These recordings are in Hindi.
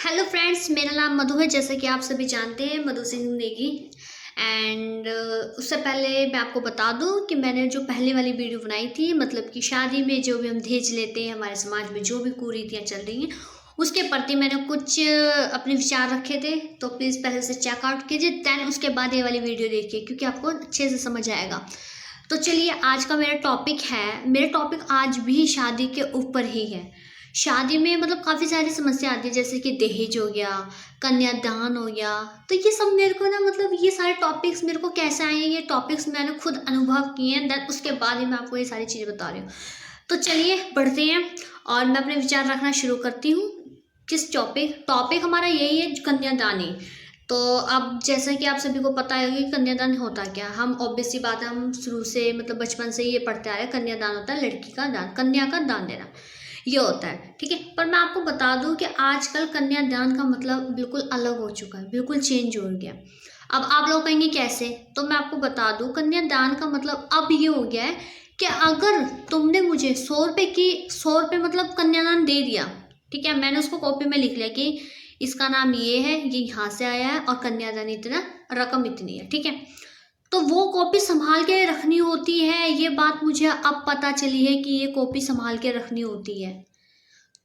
हेलो फ्रेंड्स, मेरा नाम मधु है। जैसे कि आप सभी जानते हैं, मधु सिंह नेगी। एंड उससे पहले मैं आपको बता दूं कि मैंने जो पहले वाली वीडियो बनाई थी, मतलब कि शादी में जो भी हम दहेज लेते हैं, हमारे समाज में जो भी कुरीतियाँ चल रही हैं उसके प्रति मैंने कुछ अपने विचार रखे थे। तो प्लीज़ पहले से चेकआउट कीजिए, दैन उसके बाद ये वाली वीडियो देखिए, क्योंकि आपको अच्छे से समझ आएगा। तो चलिए, आज का मेरा टॉपिक आज भी शादी के ऊपर ही है। शादी में मतलब काफ़ी सारी समस्या आती है, जैसे कि दहेज हो गया, कन्यादान हो गया। तो ये सब मेरे को ना, मतलब ये सारे टॉपिक्स मेरे को कैसे आए हैं, ये टॉपिक्स मैंने खुद अनुभव किए हैं, देन उसके बाद ही मैं आपको ये सारी चीज़ें बता रही हूँ। तो चलिए बढ़ते हैं और मैं अपने विचार रखना शुरू करती हूँ। किस टॉपिक हमारा यही है, कन्यादान ही। तो अब जैसा कि आप सभी को पता है कि कन्यादान होता क्या, हम ऑब्वियस सी बात है, हम शुरू से मतलब बचपन से ये पढ़ते आ रहे हैं। कन्यादान होता है लड़की का दान, कन्या का दान देना, ये होता है, ठीक है। पर मैं आपको बता दूं कि आजकल कन्यादान का मतलब बिल्कुल अलग हो चुका है, बिल्कुल चेंज हो गया। अब आप लोग कहेंगे कैसे, तो मैं आपको बता दूं, कन्यादान का मतलब अब ये हो गया है कि अगर तुमने मुझे 100 रुपये मतलब कन्यादान दे दिया, ठीक है, मैंने उसको कॉपी में लिख लिया कि इसका नाम ये है, ये यहाँ से आया है और कन्यादान इतना, रकम इतनी है, ठीक है। तो वो कॉपी संभाल के रखनी होती है। ये बात मुझे अब पता चली है कि ये कॉपी संभाल के रखनी होती है।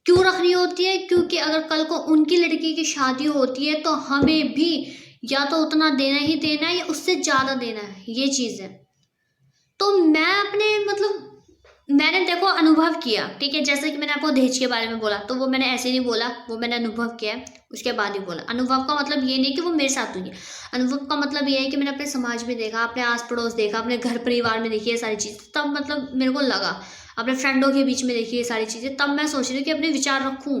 क्यों रखनी होती है? क्योंकि अगर कल को उनकी लड़की की शादी होती है तो हमें भी या तो उतना देना ही देना है या उससे ज़्यादा देना है, ये चीज़ है। तो मैं अपने मतलब मैंने देखो अनुभव किया, ठीक है। जैसे कि मैंने आपको दहेज के बारे में बोला, तो वो मैंने ऐसे नहीं बोला, वो मैंने अनुभव किया है, उसके बाद ही बोला। अनुभव का मतलब ये नहीं कि वो मेरे साथ हुई है। अनुभव का मतलब ये है कि मैंने अपने समाज में देखा, अपने आस पड़ोस देखा, अपने घर परिवार में देखी ये सारी चीज़, तब मतलब मेरे को लगा, अपने फ्रेंडों के बीच में देखी ये सारी चीज़ें, तब मैं सोच रही हूँ कि अपने विचार रखूँ।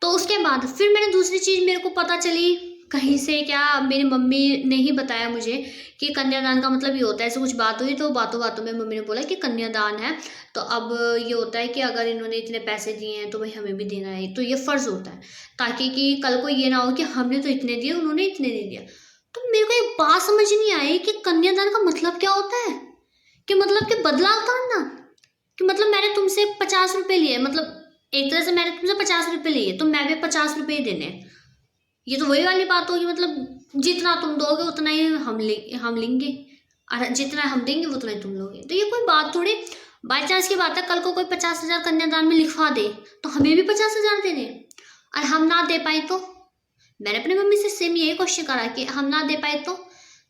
तो उसके बाद फिर मैंने दूसरी चीज़ मेरे को पता चली कहीं से, क्या मेरी मम्मी ने ही बताया मुझे कि कन्यादान का मतलब ये होता है। ऐसे कुछ बात हुई तो बातों बातों में मम्मी ने बोला कि कन्यादान है तो अब ये होता है कि अगर इन्होंने इतने पैसे दिए हैं तो भाई हमें भी देना है, तो ये फ़र्ज़ होता है, ताकि कि कल को ये ना हो कि हमने तो इतने दिए, उन्होंने इतने नहीं दिया। तो मेरे को एक बात समझ नहीं आई कि कन्यादान का मतलब क्या होता है। कि मतलब कि बदला उतारना, कि मतलब मैंने तुमसे 50 रुपये लिए, मतलब एक तरह से मैंने तुमसे 50 रुपये लिए तो मैं भी 50 रुपये ही देने हैं। ये तो वही वाली बात होगी, मतलब जितना तुम दोगे उतना ही हम लेंगे, और जितना हम देंगे उतना ही तुम लोगे। तो ये कोई बात थोड़ी। बाई चांस की बात है, कल को कोई 50,000 कन्यादान में लिखवा दे तो हमें भी 50,000 देने हैं, और हम ना दे पाए तो। मैंने अपनी मम्मी से सेम यही क्वेश्चन करा कि हम ना दे पाए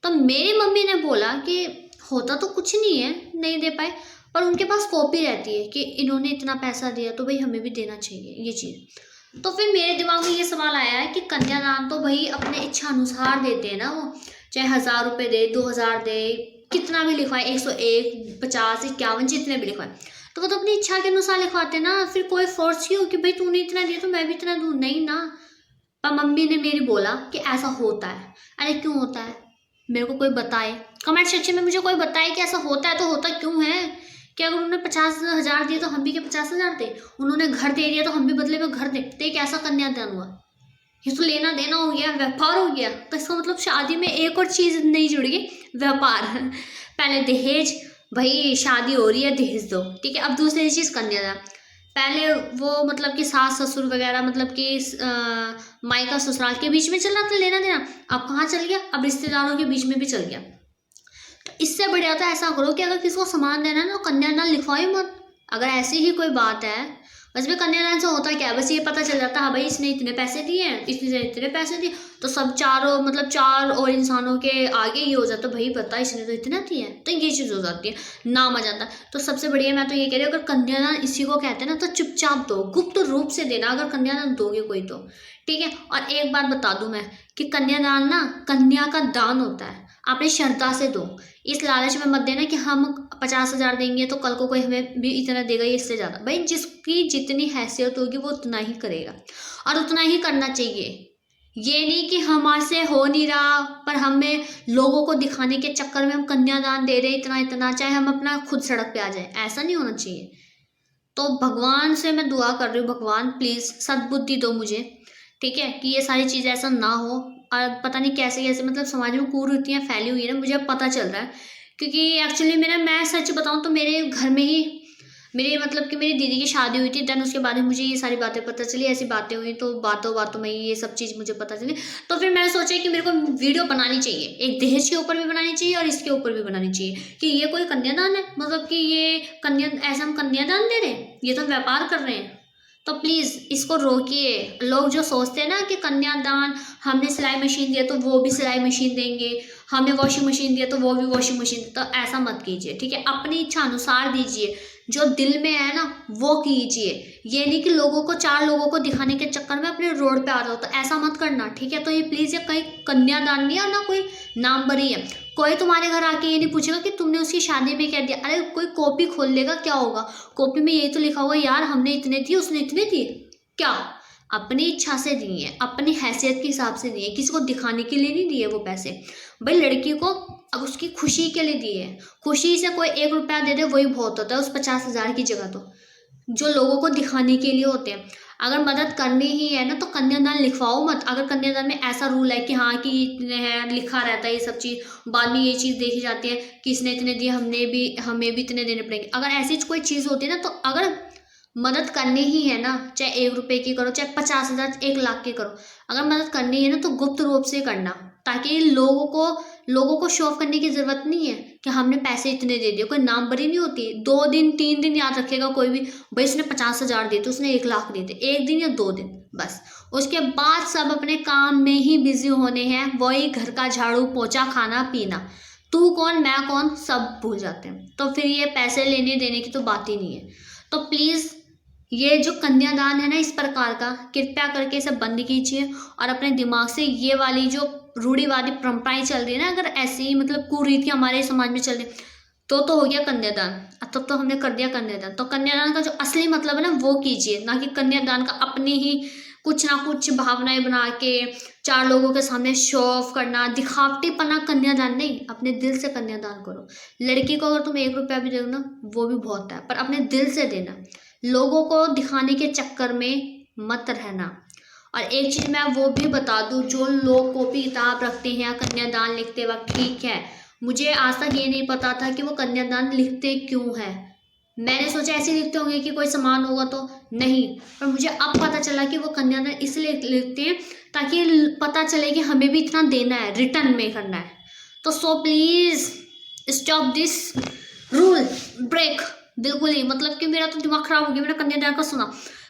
तो मेरी मम्मी ने बोला कि होता तो कुछ नहीं है, नहीं दे पाए, पर उनके पास कॉपी रहती है कि इन्होंने इतना पैसा दिया तो भाई हमें भी देना चाहिए, ये चीज़। तो फिर मेरे दिमाग में ये सवाल आया है कि कन्यादान तो भाई अपने इच्छा अनुसार देते हैं ना, वो चाहे 1,000 रुपये दे, 2,000 दे, कितना भी लिखवाए, 101, 50, 51, जितने भी लिखवाए, तो वो तो अपनी इच्छा के अनुसार लिखवाते हैं ना। फिर कोई फोर्स क्यों कि भाई तूने इतना दिया तो मैं भी इतना दूँ, नहीं ना। पर मम्मी ने मेरी बोला कि ऐसा होता है। अरे क्यों होता है, मेरे को कोई बताए, कमेंट सेक्शन में मुझे कोई बताए कि ऐसा होता है तो होता क्यों है। कि अगर उन्होंने 50,000 दिए तो हम भी क्या 50,000 दे, उन्होंने घर दे दिया तो हम भी बदले में घर दे, तो एक ऐसा कन्यादान हुआ। ये तो लेना देना हो गया, व्यापार हो गया। तो इसका मतलब शादी में एक और चीज़ नहीं जुड़ गई, व्यापार। पहले दहेज, भाई शादी हो रही है दहेज दो, ठीक है। अब दूसरी चीज़ कन्यादान। पहले वो मतलब कि सास ससुर वगैरह, मतलब कि मायका ससुराल के बीच में चल रहा था लेना देना, अब कहाँ चल गया, अब रिश्तेदारों के बीच में भी चल गया। तो इससे बढ़िया तो ऐसा करो कि अगर किसी को सामान देना है ना, तो कन्यादान लिखवाओ मत। अगर ऐसी ही कोई बात है, बस में कन्यादान से होता क्या है, बस ये पता चल जाता है हाँ भाई इसने इतने पैसे दिए हैं, इसने इतने पैसे दिए, तो सब चारों मतलब चार और इंसानों के आगे ये हो जाता है भाई पता इसने तो इतना दिया है, तो ये चीज़ हो जाती है, नाम आ जाता है। तो सबसे बढ़िया मैं तो ये कह रही हूँ, अगर कन्यादान इसी को कहते हैं ना, तो चुपचाप दो, गुप्त रूप से देना अगर कन्यादान दोगे कोई तो, ठीक है। और एक बात बता दूं मैं कि कन्यादान ना कन्या का दान होता है, आपने श्रद्धा से दो। इस लालच में मत देना कि हम 50,000 देंगे तो कल को कोई हमें भी इतना देगा, ये इससे ज़्यादा। भाई जिसकी जितनी हैसियत होगी वो उतना ही करेगा, और उतना ही करना चाहिए। ये नहीं कि हमारे से हो नहीं रहा पर हमें लोगों को दिखाने के चक्कर में हम कन्यादान दे रहे हैं इतना इतना, चाहे हम अपना खुद सड़क पे आ जाए, ऐसा नहीं होना चाहिए। तो भगवान से मैं दुआ कर रही हूँ, भगवान प्लीज़ सद्बुद्धि दो मुझे, ठीक है, कि ये सारी चीज़ ऐसा ना हो। और पता नहीं कैसे कैसे मतलब समाज में कुरीतियाँ फैली हुई है ना, मुझे अब पता चल रहा है। क्योंकि एक्चुअली मैं सच बताऊँ तो मेरे घर में ही मेरी मतलब कि मेरी दीदी की शादी हुई थी, देन उसके बाद में मुझे ये सारी बातें पता चली, ऐसी बातें हुई, तो बातों बातों में ये सब चीज़ मुझे पता चली। तो फिर मैंने सोचा कि मेरे को वीडियो बनानी चाहिए, एक दहेज के ऊपर भी बनानी चाहिए और इसके ऊपर भी बनानी चाहिए कि ये कोई कन्यादान है, मतलब कि ये ऐसा हम कन्यादान दे रहे हैं, ये तो व्यापार कर रहे हैं। तो प्लीज़ इसको रोकिए। लोग जो सोचते हैं ना कि कन्यादान, हमने सिलाई मशीन दिया तो वो भी सिलाई मशीन देंगे, हमने वॉशिंग मशीन दिया तो वो भी वॉशिंग मशीन, तो ऐसा मत कीजिए, ठीक है। अपनी इच्छा अनुसार दीजिए, जो दिल में है ना वो कीजिए। ये नहीं कि लोगों को, 4 लोगों को दिखाने के चक्कर में अपने रोड पे आ जाओ, तो ऐसा मत करना, ठीक है। तो ये प्लीज़, ये कहीं कन्यादान नहीं है और ना कोई नाम बरी है। कोई तुम्हारे घर आके ये नहीं पूछेगा कि तुमने उसकी शादी में क्या दिया। अरे कोई कॉपी खोल लेगा, क्या होगा, कॉपी में यही तो लिखा होगा यार हमने इतने दिए, उसने इतने दिए। क्या अपनी इच्छा से दिए हैं, अपनी हैसियत के हिसाब से दिए, किसी को दिखाने के लिए नहीं दिए वो पैसे। भाई लड़की को अब उसकी खुशी के लिए दिए हैं, खुशी से कोई 1 रुपया दे दे वही बहुत होता है उस 50,000 की जगह। तो जो लोगों को दिखाने के लिए होते हैं, अगर मदद करनी ही है ना तो कन्यादान लिखवाओ मत। अगर कन्यादान में ऐसा रूल है कि हाँ कि इतने हैं, लिखा रहता है ये सब चीज़, बाद में ये चीज़ देखी जाती है कि इसने इतने दिए, हमें भी इतने देने पड़ेंगे। अगर ऐसी कोई चीज़ होती है ना, तो अगर मदद करनी ही है ना, चाहे 1 रुपए की करो, चाहे 50,000, 1 लाख की करो, अगर मदद करनी है ना तो गुप्त रूप से करना, ताकि लोगों को शो ऑफ करने की जरूरत नहीं है कि हमने पैसे इतने दे दिए। कोई नाम बरी नहीं होती। 2 दिन 3 दिन याद रखेगा कोई भी, भाई उसने 50,000 दिए तो उसने 1 लाख दिए थे, 1 दिन या 2 दिन बस। उसके बाद सब अपने काम में ही बिजी होने हैं, वही घर का झाड़ू पोछा, खाना पीना, तू कौन मैं कौन सब भूल जाते हैं। तो फिर ये पैसे लेने देने की तो बात ही नहीं है। तो प्लीज़ ये जो कन्यादान है ना इस प्रकार का, कृपया करके इसे बंद कीजिए और अपने दिमाग से ये वाली जो रूढ़िवादी परंपराएं चल रही है ना, अगर ऐसी मतलब कुरीति हमारे समाज में चल रही, तो हो गया कन्यादान। तब तो हमने कर दिया कन्यादान। तो कन्यादान का जो असली मतलब है ना वो कीजिए, ना कि कन्यादान का अपनी ही कुछ ना कुछ भावनाएं बना के 4 लोगों के सामने शो ऑफ करना, दिखावटीपना। कन्यादान नहीं, अपने दिल से कन्यादान करो। लड़की को अगर तुम 1 रुपया भी दो ना वो भी बहुत है, पर अपने दिल से देना। लोगों को दिखाने के चक्कर में मत रहना। और एक चीज़ मैं वो भी बता दूं, जो लोग कॉपी किताब रखते हैं कन्यादान लिखते वक्त, ठीक है, मुझे आज तक ये नहीं पता था कि वो कन्यादान लिखते क्यों है। मैंने सोचा ऐसे लिखते होंगे कि कोई सामान होगा, तो नहीं, पर मुझे अब पता चला कि वो कन्यादान इसलिए लिखते हैं ताकि पता चले कि हमें भी इतना देना है, रिटर्न में करना है। तो so please stop this rule break. बिल्कुल ही, मतलब कि मेरा तो दिमाग खराब हो गया। मैंने कन्यादान का सुना,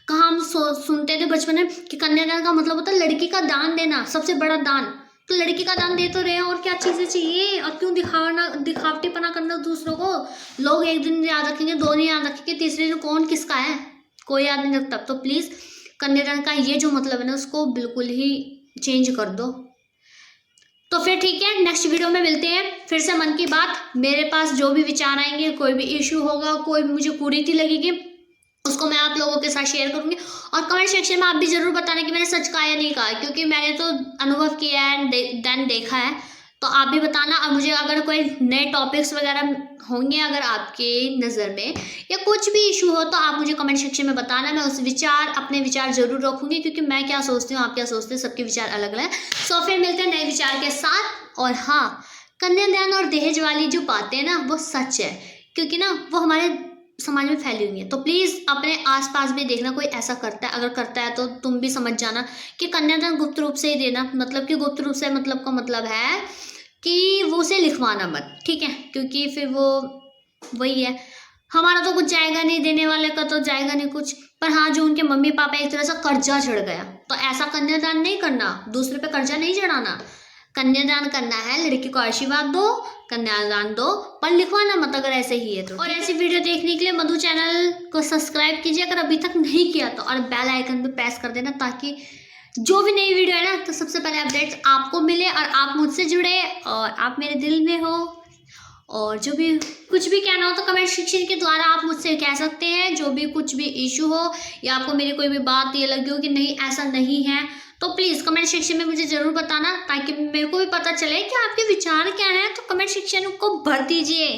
कहाँ हम सुनते थे बचपन में कि कन्यादान का मतलब होता है लड़की का दान देना, सबसे बड़ा दान। तो लड़की का दान दे तो रहे हैं, और क्या चीज़ें चाहिए, और क्यों दिखावटीपना करना दूसरों को। लोग 1 दिन याद रखेंगे, 2 दिन याद रखेंगे, तीसरे दिन कौन किसका है कोई याद नहीं रखता। तो प्लीज़ कन्यादान का ये जो मतलब है ना उसको बिल्कुल ही चेंज कर दो। तो फिर ठीक है, नेक्स्ट वीडियो में मिलते हैं फिर से मन की बात। मेरे पास जो भी विचार आएंगे, कोई भी इशू होगा, कोई भी मुझे कुरीति लगेगी, उसको मैं आप लोगों के साथ शेयर करूंगी। और कमेंट सेक्शन में आप भी जरूर बताना कि मैंने सच कहा या नहीं कहा, क्योंकि मैंने तो अनुभव किया है, देन देखा है। तो आप भी बताना। और मुझे अगर कोई नए टॉपिक्स वगैरह होंगे अगर आपके नज़र में, या कुछ भी इशू हो, तो आप मुझे कमेंट सेक्शन में बताना। मैं अपने विचार जरूर रखूंगी, क्योंकि मैं क्या सोचती हूँ, आप क्या सोचते हैं, सबके विचार अलग अलग है। सो फिर मिलते हैं नए विचार के साथ। और हाँ, कन्यादान और दहेज वाली जो बातें हैं ना वो सच है, क्योंकि ना वो हमारे समाज में फैली हुई है। तो प्लीज़ अपने आसपास भी देखना कोई ऐसा करता है, अगर करता है तो तुम भी समझ जाना कि कन्यादान गुप्त रूप से ही देना। मतलब कि गुप्त रूप से मतलब का मतलब है कि वो उसे लिखवाना मत, ठीक है, क्योंकि फिर वो वही है, हमारा तो कुछ जाएगा नहीं, देने वाले का तो जाएगा नहीं कुछ। पर हाँ, जो उनके मम्मी पापा एक तरह से कर्जा चढ़ गया, तो ऐसा कन्यादान नहीं करना, दूसरे पे कर्जा नहीं चढ़ाना। कन्यादान करना है, लड़की को आशीर्वाद दो, कन्यादान दो, पर लिखवाना मत अगर ऐसे ही है तो। और ऐसी वीडियो देखने के लिए मधु चैनल को सब्सक्राइब कीजिए अगर अभी तक नहीं किया तो, और बेल आइकन पे प्रेस कर देना, ताकि जो भी नई वीडियो है ना तो सबसे पहले अपडेट्स आपको मिले और आप मुझसे जुड़े और आप मेरे दिल में हो। और जो भी कुछ भी कहना हो तो कमेंट सेक्शन के द्वारा आप मुझसे कह सकते हैं, जो भी कुछ भी इशू हो, या आपको मेरी कोई भी बात ये लगी हो कि नहीं ऐसा नहीं है, तो प्लीज़ कमेंट सेक्शन में मुझे ज़रूर बताना, ताकि मेरे को भी पता चले कि आपके विचार क्या हैं। तो कमेंट सेक्शन को भर दीजिए।